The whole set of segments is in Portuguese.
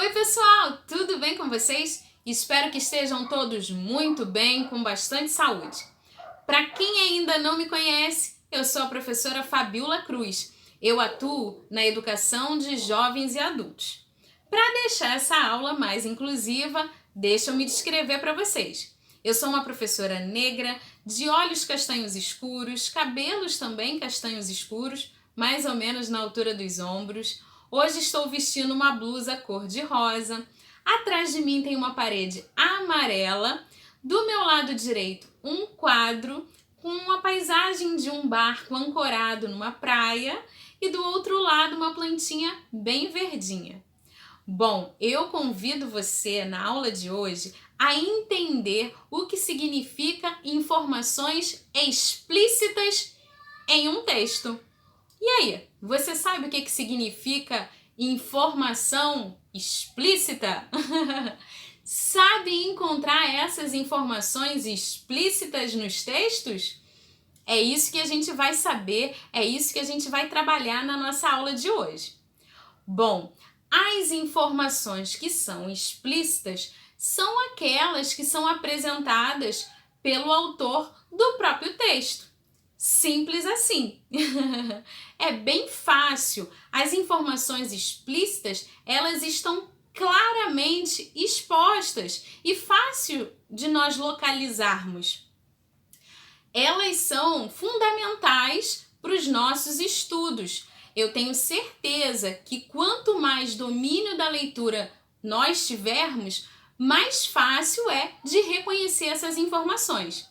Oi pessoal, tudo bem com vocês? Espero que estejam todos muito bem, com bastante saúde. Para quem ainda não me conhece, eu sou a professora Fabiola Cruz. Eu atuo na educação de jovens e adultos. Para deixar essa aula mais inclusiva, deixa eu me descrever para vocês. Eu sou uma professora negra, de olhos castanhos escuros, cabelos também castanhos escuros, mais ou menos na altura dos ombros. Hoje estou vestindo uma blusa cor-de-rosa. Atrás de mim tem uma parede amarela. Do meu lado direito, um quadro com uma paisagem de um barco ancorado numa praia e do outro lado uma plantinha bem verdinha. Bom, eu convido você na aula de hoje a entender o que significa informações explícitas em um texto. E aí, você sabe o que significa informação explícita? Sabe encontrar essas informações explícitas nos textos? É isso que a gente vai saber, é isso que a gente vai trabalhar na nossa aula de hoje. Bom, as informações que são explícitas são aquelas que são apresentadas pelo autor do próprio texto. Simples assim. É bem fácil. As informações explícitas, elas estão claramente expostas e fácil de nós localizarmos. Elas são fundamentais para os nossos estudos. Eu tenho certeza que quanto mais domínio da leitura nós tivermos, mais fácil é de reconhecer essas informações.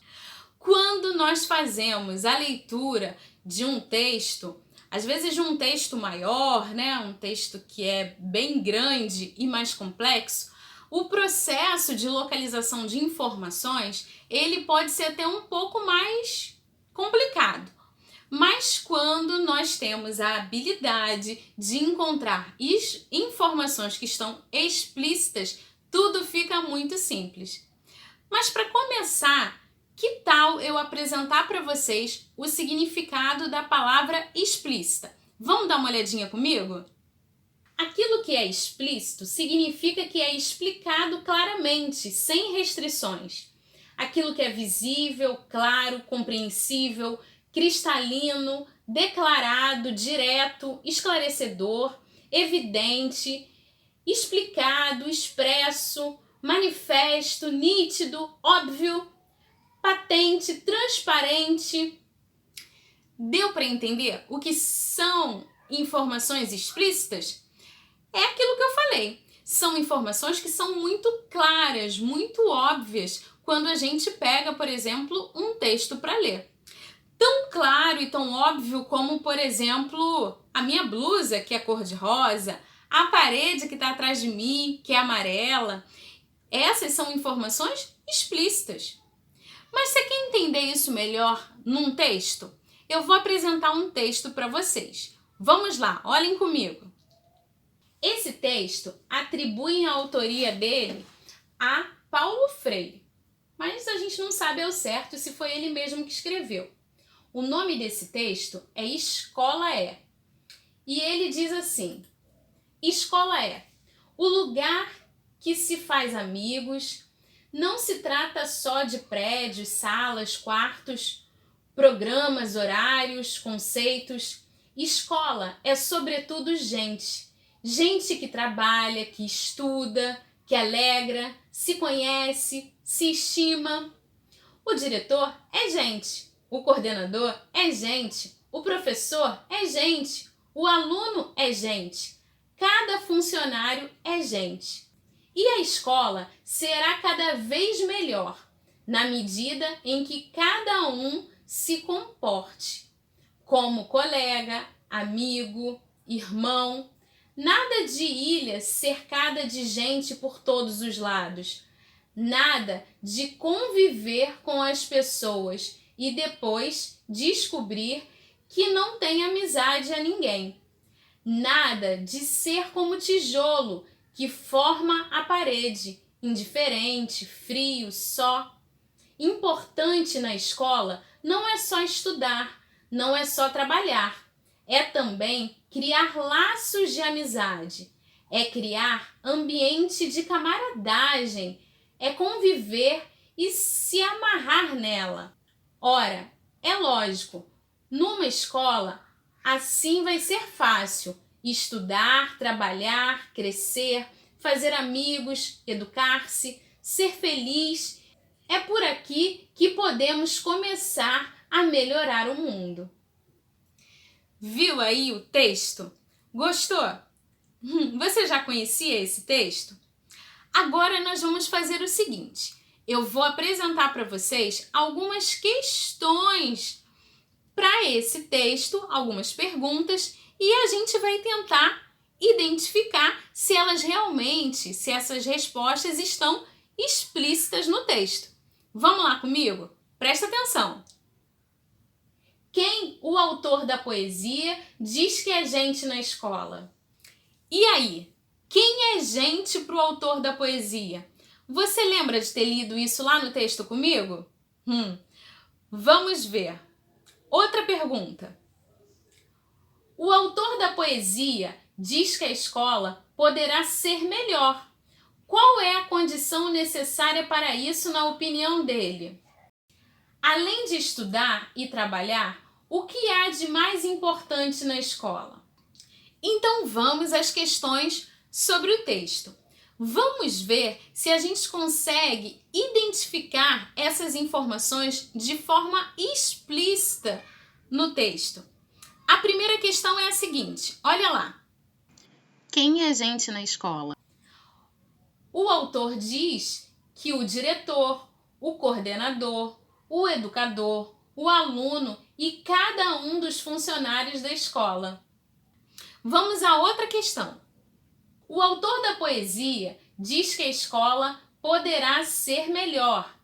Quando nós fazemos a leitura de um texto, às vezes de um texto maior, um texto que é bem grande e mais complexo, o processo de localização de informações, ele pode ser até um pouco mais complicado. Mas quando nós temos a habilidade de encontrar informações que estão explícitas, tudo fica muito simples. Mas para começar, que tal eu apresentar para vocês o significado da palavra explícita? Vamos dar uma olhadinha comigo? Aquilo que é explícito significa que é explicado claramente, sem restrições. Aquilo que é visível, claro, compreensível, cristalino, declarado, direto, esclarecedor, evidente, explicado, expresso, manifesto, nítido, óbvio, patente, transparente. Deu para entender o que são informações explícitas? É aquilo que eu falei. São informações que são muito claras, muito óbvias, quando a gente pega, por exemplo, um texto para ler. Tão claro e tão óbvio como, por exemplo, a minha blusa, que é cor-de-rosa, a parede que está atrás de mim, que é amarela. Essas são informações explícitas. Mas você quer entender isso melhor num texto? Eu vou apresentar um texto para vocês. Vamos lá, olhem comigo. Esse texto atribui a autoria dele a Paulo Freire, mas a gente não sabe ao certo se foi ele mesmo que escreveu. O nome desse texto é Escola é. E ele diz assim: Escola é o lugar que se faz amigos. Não se trata só de prédios, salas, quartos, programas, horários, conceitos. Escola é, sobretudo, gente. Gente que trabalha, que estuda, que alegra, se conhece, se estima. O diretor é gente. O coordenador é gente. O professor é gente. O aluno é gente. Cada funcionário é gente. E a escola será cada vez melhor, na medida em que cada um se comporte como colega, amigo, irmão. Nada de ilha cercada de gente por todos os lados. Nada de conviver com as pessoas e depois descobrir que não tem amizade a ninguém. Nada de ser como tijolo que forma a parede, indiferente, frio, só. Importante na escola não é só estudar, não é só trabalhar. É também criar laços de amizade. é criar ambiente de camaradagem, é conviver e se amarrar nela. Ora, é lógico, numa escola assim vai ser fácil estudar, trabalhar, crescer, fazer amigos, educar-se, ser feliz. É por aqui que podemos começar a melhorar o mundo. Viu aí o texto? Gostou? Você já conhecia esse texto? Agora nós vamos fazer o seguinte: eu vou apresentar para vocês algumas questões para esse texto, algumas perguntas, e a gente vai tentar identificar se essas respostas estão explícitas no texto. Vamos lá comigo? Presta atenção. Quem o autor da poesia diz que é gente na escola? E aí, quem é gente para o autor da poesia? Você lembra de ter lido isso lá no texto comigo? Vamos ver. Outra pergunta. O autor da poesia diz que a escola poderá ser melhor. Qual é a condição necessária para isso, na opinião dele? Além de estudar e trabalhar, o que há de mais importante na escola? Então vamos às questões sobre o texto. Vamos ver se a gente consegue identificar essas informações de forma explícita no texto. A primeira questão é a seguinte, olha lá. Quem é gente na escola? O autor diz que o diretor, o coordenador, o educador, o aluno e cada um dos funcionários da escola. Vamos a outra questão. O autor da poesia diz que a escola poderá ser melhor.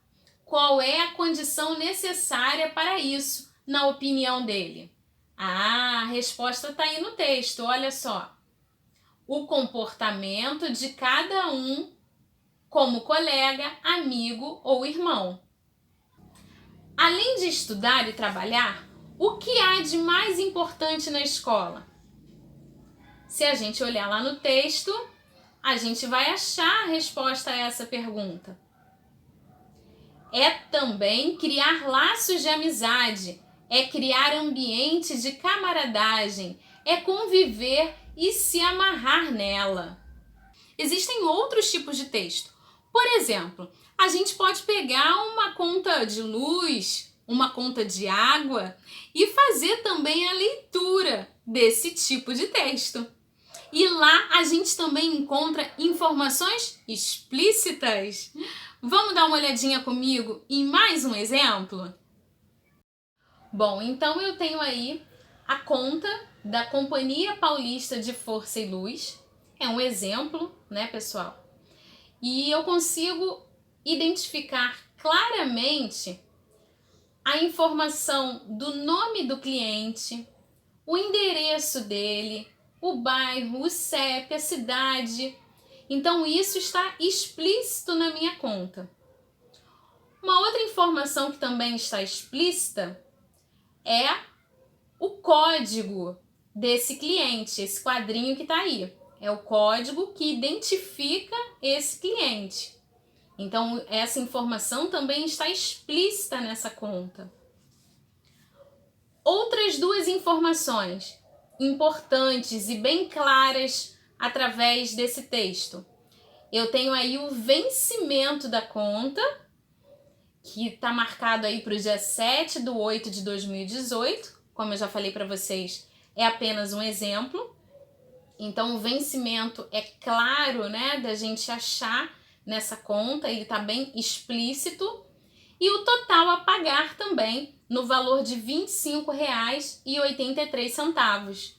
Qual é a condição necessária para isso, na opinião dele? A resposta está aí no texto, olha só. O comportamento de cada um como colega, amigo ou irmão. Além de estudar e trabalhar, o que há de mais importante na escola? Se a gente olhar lá no texto, a gente vai achar a resposta a essa pergunta. É também criar laços de amizade, é criar ambiente de camaradagem, é conviver e se amarrar nela. Existem outros tipos de texto. Por exemplo, a gente pode pegar uma conta de luz, uma conta de água e fazer também a leitura desse tipo de texto. E lá a gente também encontra informações explícitas. Vamos dar uma olhadinha comigo em mais um exemplo? Bom, então eu tenho aí a conta da Companhia Paulista de Força e Luz. É um exemplo, né, pessoal? E eu consigo identificar claramente a informação do nome do cliente, o endereço dele, o bairro, o CEP, a cidade. Então isso está explícito na minha conta. Uma outra informação que também está explícita é o código desse cliente, esse quadrinho que está aí. É o código que identifica esse cliente. Então, essa informação também está explícita nessa conta. Outras duas informações importantes e bem claras através desse texto. Eu tenho aí o vencimento da conta, que está marcado aí para o dia 7/8/2018. Como eu já falei para vocês, é apenas um exemplo. Então, o vencimento é claro, né, da gente achar nessa conta, ele está bem explícito. E o total a pagar também, no valor de R$ 25,83.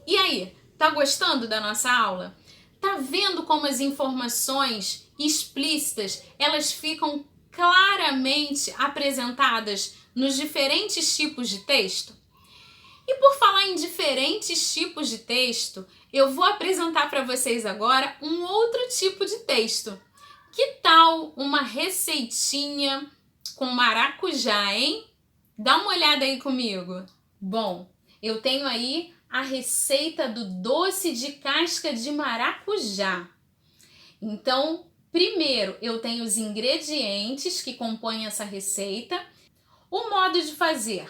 E aí, tá gostando da nossa aula? Tá vendo como as informações explícitas, elas ficam claramente apresentadas nos diferentes tipos de texto? E por falar em diferentes tipos de texto, eu vou apresentar para vocês agora um outro tipo de texto. Que tal uma receitinha com maracujá, hein? Dá uma olhada aí comigo. Bom, eu tenho aí a receita do doce de casca de maracujá. Então, primeiro eu tenho os ingredientes que compõem essa receita. O modo de fazer.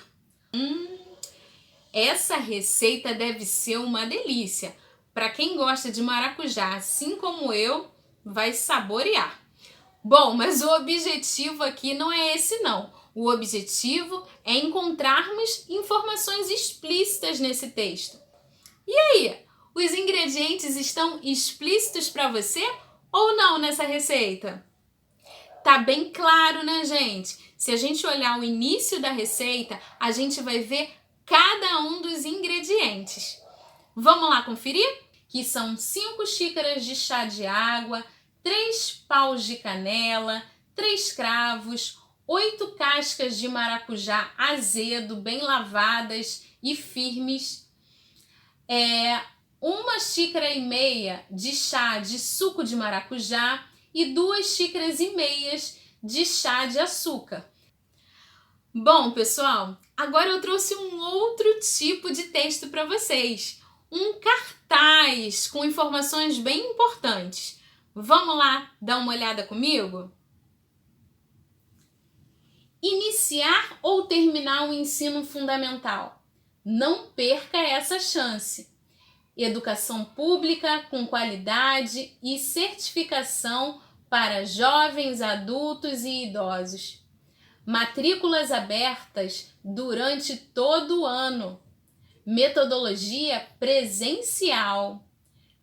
Essa receita deve ser uma delícia. Para quem gosta de maracujá, assim como eu, vai saborear. Bom, mas o objetivo aqui não é esse não. O objetivo é encontrarmos informações explícitas nesse texto. E aí, os ingredientes estão explícitos para você ou não nessa receita? Tá bem claro, né, gente? Se a gente olhar o início da receita, a gente vai ver cada um dos ingredientes. Vamos lá conferir? Que são 5 xícaras de chá de água, 3 paus de canela, 3 cravos, 8 cascas de maracujá azedo, bem lavadas e firmes, 1,5 xícaras de chá de suco de maracujá e 2,5 xícaras de chá de açúcar. Bom, pessoal, agora eu trouxe um outro tipo de texto para vocês. Um cartaz com informações bem importantes. Vamos lá dar uma olhada comigo? Iniciar ou terminar o ensino fundamental. Não perca essa chance. Educação pública com qualidade e certificação para jovens, adultos e idosos. Matrículas abertas durante todo o ano. Metodologia presencial.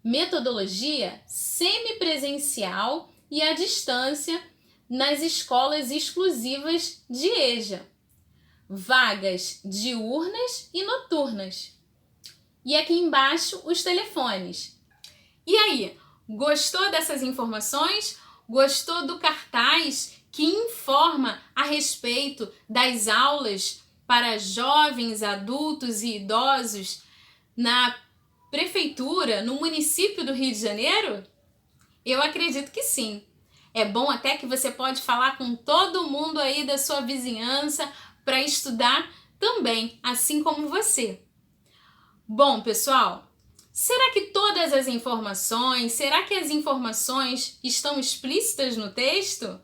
Metodologia semipresencial e à distância nas escolas exclusivas de EJA. Vagas diurnas e noturnas. E aqui embaixo os telefones. E aí, gostou dessas informações? Gostou do cartaz que informa a respeito das aulas para jovens, adultos e idosos na prefeitura, no município do Rio de Janeiro? Eu acredito que sim. É bom até que você pode falar com todo mundo aí da sua vizinhança para estudar também, assim como você. Bom, pessoal, será que todas as informações, será que as informações estão explícitas no texto?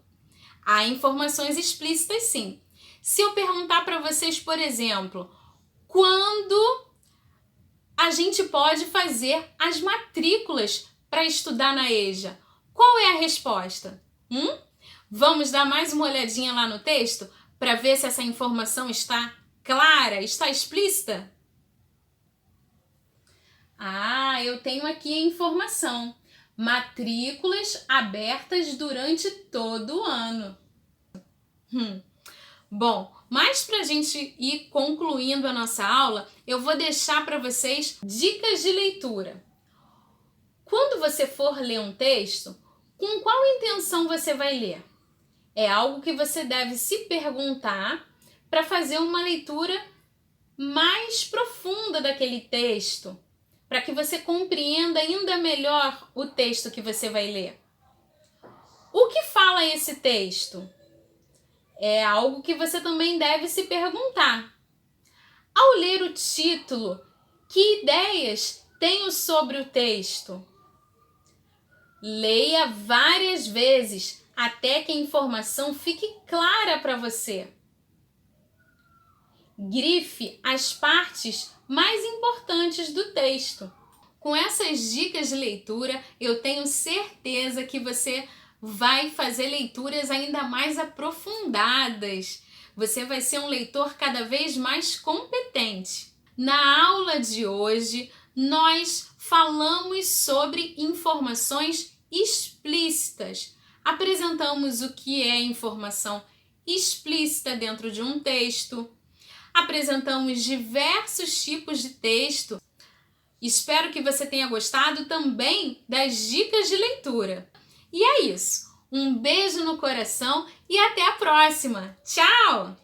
Há informações explícitas sim. Se eu perguntar para vocês, por exemplo, quando a gente pode fazer as matrículas para estudar na EJA, qual é a resposta? Vamos dar mais uma olhadinha lá no texto para ver se essa informação está clara, está explícita? Ah, eu tenho aqui a informação. Matrículas abertas durante todo o ano. Bom, mas para a gente ir concluindo a nossa aula, eu vou deixar para vocês dicas de leitura. Quando você for ler um texto, com qual intenção você vai ler? É algo que você deve se perguntar para fazer uma leitura mais profunda daquele texto, para que você compreenda ainda melhor o texto que você vai ler. O que fala esse texto? É algo que você também deve se perguntar. Ao ler o título, que ideias tenho sobre o texto? Leia várias vezes até que a informação fique clara para você. Grife as partes mais importantes do texto. Com essas dicas de leitura, eu tenho certeza que você vai fazer leituras ainda mais aprofundadas. Você vai ser um leitor cada vez mais competente. Na aula de hoje, nós falamos sobre informações explícitas. Apresentamos o que é informação explícita dentro de um texto. Apresentamos diversos tipos de texto. Espero que você tenha gostado também das dicas de leitura. E é isso. Um beijo no coração e até a próxima. Tchau!